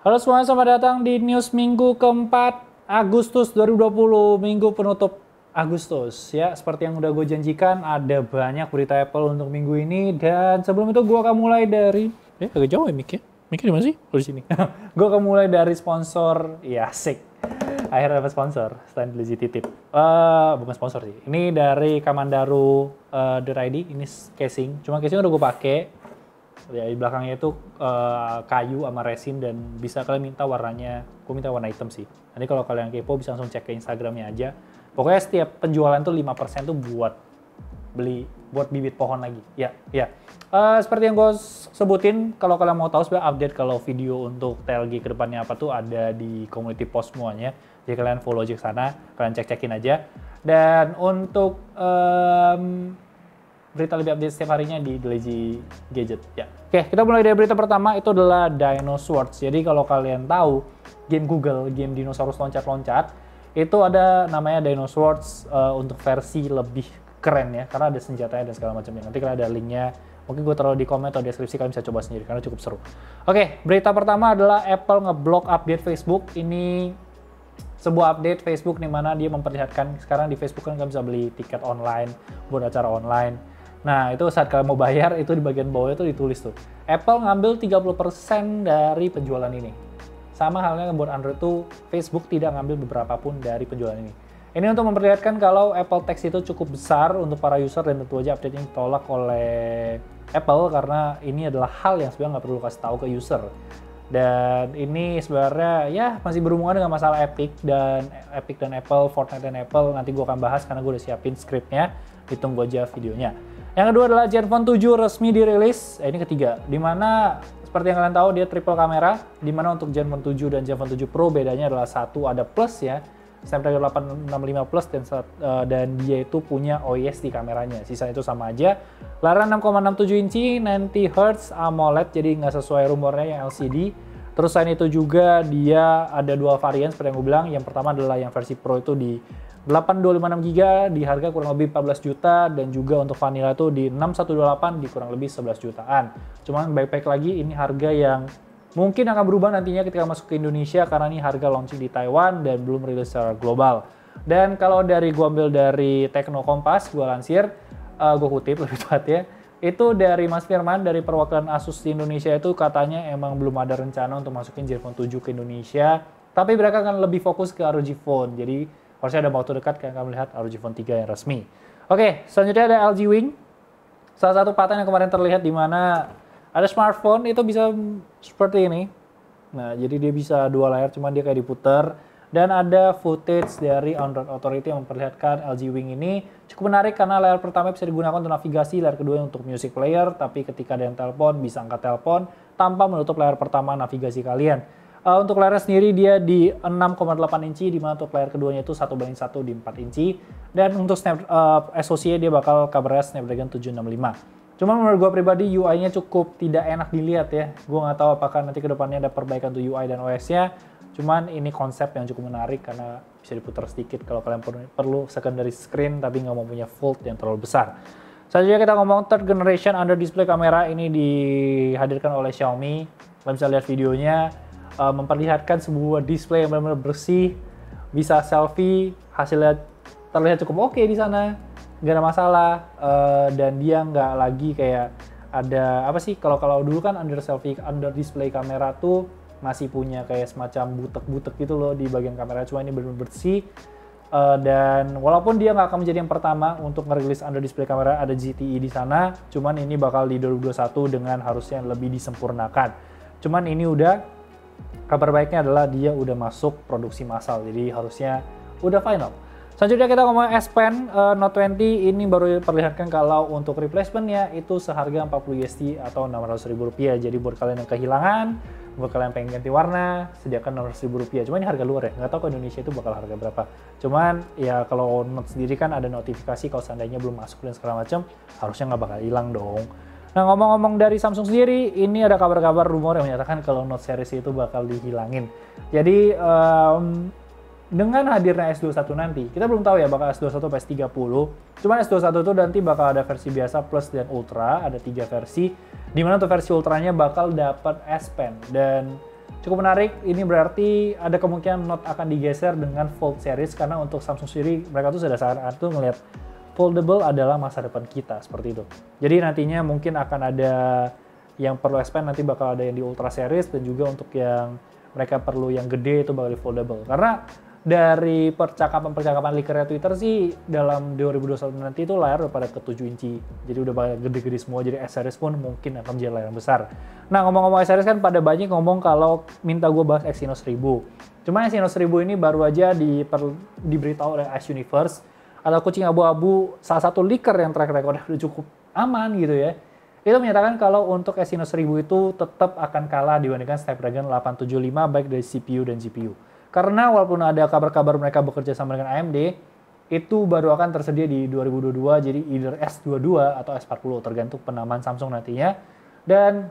Halo semuanya, selamat datang di news minggu keempat Agustus 2020, minggu penutup Agustus. Ya, seperti yang udah gue janjikan, ada banyak berita Apple untuk minggu ini. Dan sebelum itu gue akan mulai dari... agak jauh ya mic-nya? Mic-nya di mana sih? Oh, di sini. Gue akan mulai dari sponsor, ya asik. Akhirnya dapat sponsor, selain beli titip. Bukan sponsor sih. Ini dari Kamandaru .id, ini casing. Cuma casing udah gue pakai. Ya, di belakangnya itu kayu sama resin dan bisa kalian minta warnanya, gue minta warna hitam sih. Nanti kalau kalian kepo bisa langsung cek ke Instagramnya aja. Pokoknya setiap penjualan tuh 5% tuh buat bibit pohon lagi. Ya. Seperti yang gue sebutin, kalau kalian mau tahu sebenarnya update kalau video untuk TLG kedepannya apa tuh ada di community post semuanya. Jadi kalian follow aja ke sana, kalian cek-cekin aja. Dan untuk berita lebih update setiap harinya di Lazy Gadget. Ya. Oke, kita mulai dari berita pertama, itu adalah Dinosaurs. Jadi kalau kalian tahu game Google, game dinosaurus loncat-loncat, itu ada namanya Dinosaurs untuk versi lebih keren ya, karena ada senjatanya dan segala macamnya. Nanti kalau ada linknya, mungkin gue taruh di komen atau deskripsi, kalian bisa coba sendiri karena cukup seru. Oke, berita pertama adalah Apple ngeblok update Facebook. Ini sebuah update Facebook di mana dia memperlihatkan sekarang di Facebook kan kalian bisa beli tiket online buat acara online. Nah, itu saat kalian mau bayar, itu di bagian bawah itu ditulis tuh, Apple ngambil 30% dari penjualan ini. Sama halnya buat Android tuh, Facebook tidak ngambil beberapa pun dari penjualan ini. Ini untuk memperlihatkan kalau Apple Tax itu cukup besar untuk para user dan tentu aja update ini ditolak oleh Apple karena ini adalah hal yang sebenarnya nggak perlu kasih tahu ke user. Dan ini sebenarnya ya masih berhubungan dengan masalah Epic dan Apple, Fortnite dan Apple. Nanti gue akan bahas karena gue udah siapin skripnya, ditunggu aja videonya. Yang kedua adalah Zenfone 7 resmi dirilis, ini ketiga, dimana seperti yang kalian tahu dia triple kamera, dimana untuk Zenfone 7 dan Zenfone 7 Pro bedanya adalah satu ada plus ya, Snapdragon 865 Plus dan dia itu punya OIS di kameranya, sisa itu sama aja. Layar 6,67 inci, 90Hz AMOLED, jadi nggak sesuai rumornya yang LCD. Terus selain itu juga dia ada dua varian seperti yang gue bilang, yang pertama adalah yang versi Pro itu di 8256GB di harga kurang lebih 14 juta dan juga untuk vanilla itu di 6128 di kurang lebih 11 jutaan. Cuman baik-baik lagi ini harga yang mungkin akan berubah nantinya ketika masuk ke Indonesia karena ini harga launching di Taiwan dan belum rilis secara global. Dan kalau gua ambil dari Tekno Kompas, gua lansir, gua kutip lebih tepatnya, itu dari Mas Firman dari perwakilan Asus di Indonesia itu katanya emang belum ada rencana untuk masukin Zenfone 7 ke Indonesia, tapi mereka akan lebih fokus ke ROG Phone. Jadi harusnya ada waktu dekat kalian akan melihat ROG Phone 3 yang resmi. Oke, selanjutnya ada LG Wing. Salah satu paten yang kemarin terlihat di mana ada smartphone itu bisa seperti ini. Nah, jadi dia bisa dua layar, cuman dia kayak diputer. Dan ada footage dari Android Authority yang memperlihatkan LG Wing ini cukup menarik karena layar pertama bisa digunakan untuk navigasi, layar kedua untuk music player, tapi ketika ada yang telepon bisa angkat telepon tanpa menutup layar pertama navigasi kalian. Untuk layarnya sendiri dia di 6,8 inci, di mana untuk layar keduanya itu 1:1 di 4 inci. Dan untuk SoC dia bakal kabarnya Snapdragon 765. Cuman menurut gue pribadi UI-nya cukup tidak enak dilihat ya. Gue nggak tahu apakah nanti kedepannya ada perbaikan untuk UI dan OS-nya. Cuman ini konsep yang cukup menarik karena bisa diputar sedikit kalau kalian perlu secondary screen tapi nggak mau punya fold yang terlalu besar. Selanjutnya kita ngomong third generation under display kamera, ini dihadirkan oleh Xiaomi. Kalian bisa lihat videonya. Memperlihatkan sebuah display yang benar-benar bersih, bisa selfie, hasilnya terlihat cukup oke di sana, nggak ada masalah, dan dia nggak lagi kayak ada apa sih, kalau dulu kan under display kamera tuh masih punya kayak semacam butek-butek gitu loh di bagian kamera, cuma ini benar-benar bersih. Dan walaupun dia nggak akan menjadi yang pertama untuk merilis under display kamera, ada GTE di sana, cuman ini bakal di 2021 dengan harusnya lebih disempurnakan. Cuman ini udah kabar baiknya adalah dia udah masuk produksi massal, jadi harusnya udah final. Selanjutnya kita ngomong S Pen Note 20, ini baru diperlihatkan kalau untuk replacementnya itu seharga 40 USD atau Rp600.000. Jadi buat kalian yang kehilangan, buat kalian pengen ganti warna, sediakan Rp600.000. Cuman ini harga luar ya, nggak tahu ke Indonesia itu bakal harga berapa. Cuman ya kalau Note sendiri kan ada notifikasi kalau seandainya belum masuk dan segala macam, harusnya nggak bakal hilang dong. Nah, ngomong-ngomong dari Samsung sendiri, ini ada kabar-kabar rumor yang menyatakan kalau Note series itu bakal dihilangin. Jadi dengan hadirnya S21 nanti, kita belum tahu ya bakal S21 atau S30. Cuman S21 itu nanti bakal ada versi biasa, plus dan ultra, ada 3 versi. Dimana untuk versi ultranya bakal dapat S Pen dan cukup menarik. Ini berarti ada kemungkinan Note akan digeser dengan Fold series, karena untuk Samsung sendiri mereka tuh sudah saat itu ngelihat foldable adalah masa depan kita, seperti itu. Jadi nantinya mungkin akan ada yang perlu expand, nanti bakal ada yang di Ultra series, dan juga untuk yang mereka perlu yang gede itu bakal di foldable. Karena dari percakapan leakernya Twitter sih dalam 2021 nanti itu layar udah pada ke 7 inci. Jadi udah pada gede-gede semua, jadi S-series pun mungkin akan menjadi layar besar. Nah, ngomong-ngomong S-series kan pada banyak ngomong kalau minta gue bahas Exynos 1000. Cuma Exynos 1000 ini baru aja diberitahu oleh Ice Universe, atau kucing abu-abu, salah satu leaker yang track record udah cukup aman gitu ya. Itu menyatakan kalau untuk Exynos 1000 itu tetap akan kalah dibandingkan Snapdragon 875 baik dari CPU dan GPU. Karena walaupun ada kabar-kabar mereka bekerja sama dengan AMD, itu baru akan tersedia di 2022, jadi either S22 atau S40, tergantung penamaan Samsung nantinya. Dan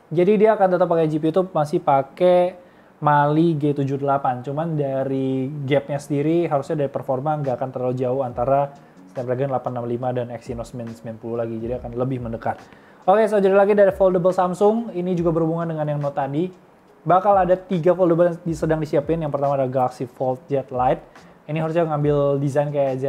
jadi dia akan tetap pakai GPU itu masih pakai Mali G78, cuman dari gapnya sendiri harusnya dari performa nggak akan terlalu jauh antara Snapdragon 865 dan Exynos 90 lagi, jadi akan lebih mendekat. Oke, selanjutnya lagi dari foldable Samsung, ini juga berhubungan dengan yang Note tadi. Bakal ada 3 foldable yang sedang disiapin. Yang pertama ada Galaxy Fold Z Lite. Ini harusnya ngambil desain kayak Z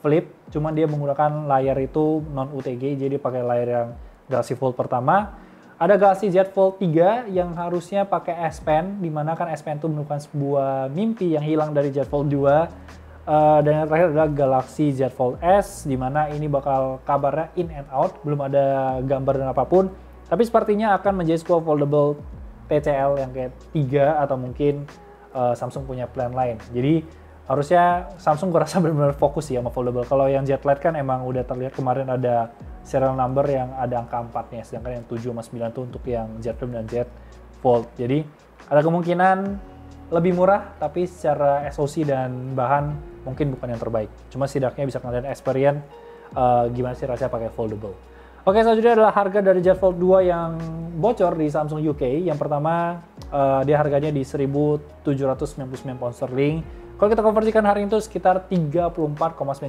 Flip, cuman dia menggunakan layar itu non UTG, jadi pakai layar yang Galaxy Fold pertama. Ada Galaxy Z Fold 3 yang harusnya pakai S Pen, dimana kan S Pen itu merupakan sebuah mimpi yang hilang dari Z Fold 2. Dan yang terakhir adalah Galaxy Z Fold S, dimana ini bakal kabarnya in and out, belum ada gambar dan apapun. Tapi sepertinya akan menjadi sebuah foldable TCL yang kayak 3 atau mungkin Samsung punya plan lain. Jadi harusnya Samsung gue rasa benar-benar fokus ya sama foldable. Kalau yang Z Lite kan emang udah terlihat kemarin ada serial number yang ada angka 4-nya, sedangkan yang 7 sama 9 itu untuk yang Z Flip dan Z Fold. Jadi ada kemungkinan lebih murah, tapi secara SoC dan bahan mungkin bukan yang terbaik. Cuma setidaknya bisa ngeliat experience gimana sih rasanya pakai foldable. Oke, selanjutnya adalah harga dari Z Fold 2 yang bocor di Samsung UK. Yang pertama, dia harganya di 1.799 pound sterling. Kalau kita konversikan hari itu sekitar 34,9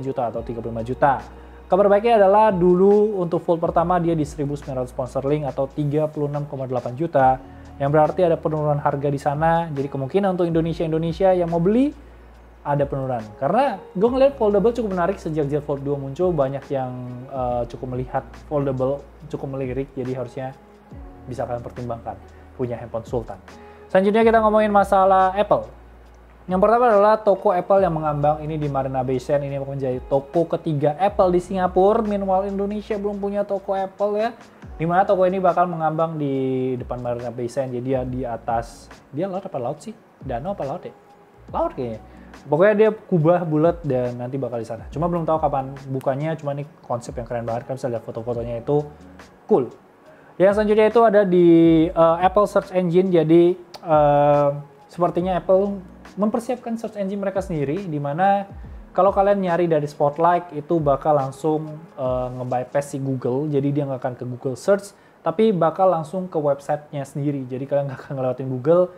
juta atau 35 juta. Kabar baiknya adalah dulu untuk Fold pertama dia di 1.900 pound sterling atau 36,8 juta. Yang berarti ada penurunan harga di sana. Jadi kemungkinan untuk Indonesia yang mau beli, ada penurunan. Karena gue ngeliat foldable cukup menarik sejak Z Fold 2 muncul, banyak yang cukup melihat foldable cukup melirik, jadi harusnya bisa kalian pertimbangkan punya handphone Sultan. Selanjutnya kita ngomongin masalah Apple. Yang pertama adalah toko Apple yang mengambang ini di Marina Bay Sands. Ini akan menjadi toko ketiga Apple di Singapura. Meanwhile Indonesia belum punya toko Apple ya. Dimana toko ini bakal mengambang di depan Marina Bay Sands. Jadi dia di atas, dia laut apa laut sih? Danau apa laut ya? Laut kayaknya. Pokoknya dia kubah bulat dan nanti bakal di sana. Cuma belum tahu kapan bukanya, cuma ini konsep yang keren banget. Kalian bisa lihat foto-fotonya itu cool. Yang selanjutnya itu ada di Apple Search Engine. Jadi sepertinya Apple mempersiapkan search engine mereka sendiri, di mana kalau kalian nyari dari Spotlight itu bakal langsung nge-bypass si Google. Jadi dia nggak akan ke Google Search, tapi bakal langsung ke websitenya sendiri. Jadi kalian nggak akan ngelewatin Google.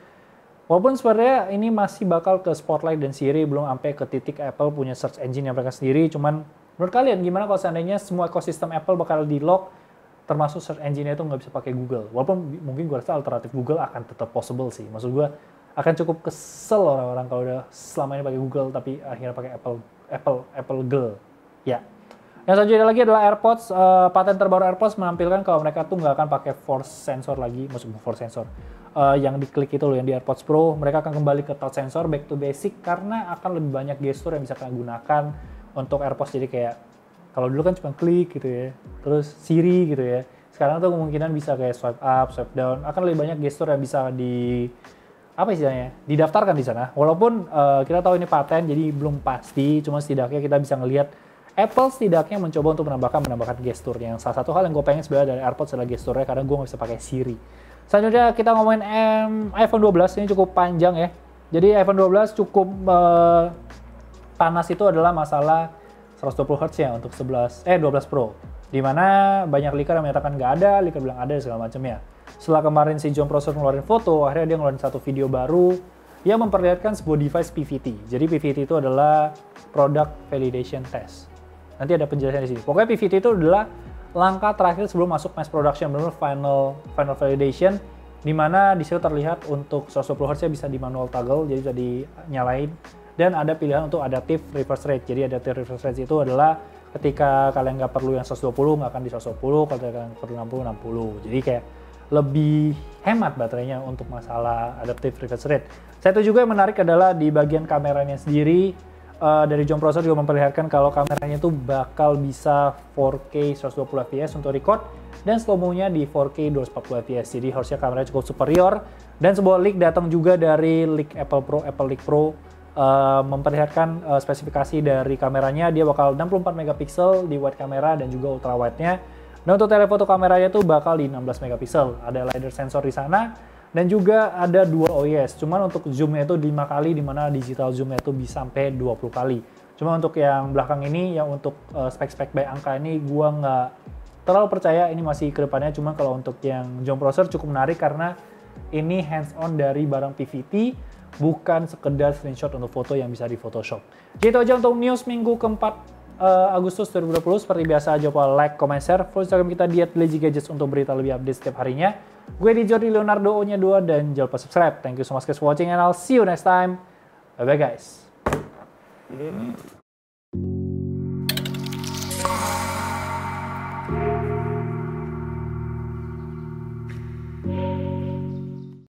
Walaupun sebenarnya ini masih bakal ke Spotlight dan Siri, belum sampai ke titik Apple punya search engine yang mereka sendiri. Cuman menurut kalian gimana kalau seandainya semua ekosistem Apple bakal di-lock, termasuk search engine-nya itu nggak bisa pakai Google? Walaupun mungkin gue rasa alternatif Google akan tetap possible sih. Maksud gue akan cukup kesel orang-orang kalau udah selama ini pakai Google tapi akhirnya pakai Apple Girl. Ya. Yang selanjutnya lagi adalah AirPods. Paten terbaru AirPods menampilkan kalau mereka tuh nggak akan pakai force sensor lagi, maksudnya force sensor. Yang diklik itu loh, yang di AirPods Pro, mereka akan kembali ke touch sensor, back to basic, karena akan lebih banyak gestur yang bisa kalian gunakan untuk AirPods. Jadi kayak, kalau dulu kan cuma klik gitu ya, terus Siri gitu ya. Sekarang tuh kemungkinan bisa kayak swipe up, swipe down, akan lebih banyak gestur yang bisa didaftarkan di sana. Walaupun kita tahu ini paten, jadi belum pasti, cuma setidaknya kita bisa ngelihat Apple setidaknya mencoba untuk menambahkan gestur. Yang salah satu hal yang gue pengen sebenarnya dari AirPods adalah gesturnya, karena gue nggak bisa pakai Siri. Selanjutnya kita ngomongin iPhone 12, ini cukup panjang ya. Jadi iPhone 12 cukup panas itu adalah masalah 120 Hz ya untuk 12 Pro. Dimana banyak leaker yang menyatakan nggak ada, leaker bilang ada segala macamnya. Setelah kemarin si John Prosser ngeluarin foto, akhirnya dia ngeluarin satu video baru yang memperlihatkan sebuah device PVT. Jadi PVT itu adalah Product Validation Test. Nanti ada penjelasan di sini. Pokoknya PVT itu adalah langkah terakhir sebelum masuk mass production, benar final validation, Dimana di situ terlihat untuk 120 Hz bisa di manual toggle, jadi bisa dinyalain. Dan ada pilihan untuk adaptive refresh rate. Jadi adaptive refresh rate itu adalah ketika kalian nggak perlu yang 120, nggak akan di 120, kalau kalian perlu 60, 60. Jadi kayak lebih hemat baterainya untuk masalah adaptive refresh rate. Satu juga yang menarik adalah di bagian kameranya sendiri, dari Jom Processor juga memperlihatkan kalau kameranya itu bakal bisa 4K 120 fps untuk record, dan slow-mo-nya di 4K 240 fps. Jadi harusnya kameranya cukup superior. Dan sebuah leak datang juga dari leak Apple Leak Pro, memperlihatkan spesifikasi dari kameranya. Dia bakal 64 megapiksel di wide kamera dan juga ultra wide-nya. Nah, untuk telefoto kameranya tuh bakal di 16 megapiksel. Ada LiDAR sensor di sana dan juga ada dual OIS. Cuman untuk zoom-nya itu 5 kali, di mana digital zoom-nya itu bisa sampai 20 kali. Cuma untuk yang belakang ini, yang untuk spek-spek by angka ini gua nggak terlalu percaya, ini masih ke depannya. Cuma kalau untuk yang Jom Processor cukup menarik karena ini hands-on dari barang PVT, bukan sekedar screenshot untuk foto yang bisa di Photoshop. Jadi itu aja untuk news minggu keempat Agustus 2020. Seperti biasa, jangan lupa like, comment, share. Follow Instagram kita di @lazygadgets untuk berita lebih update setiap harinya. Gue di Jordi Leonardo O-nya 2, dan jangan lupa subscribe. Thank you so much guys for watching, and I'll see you next time. Bye-bye guys.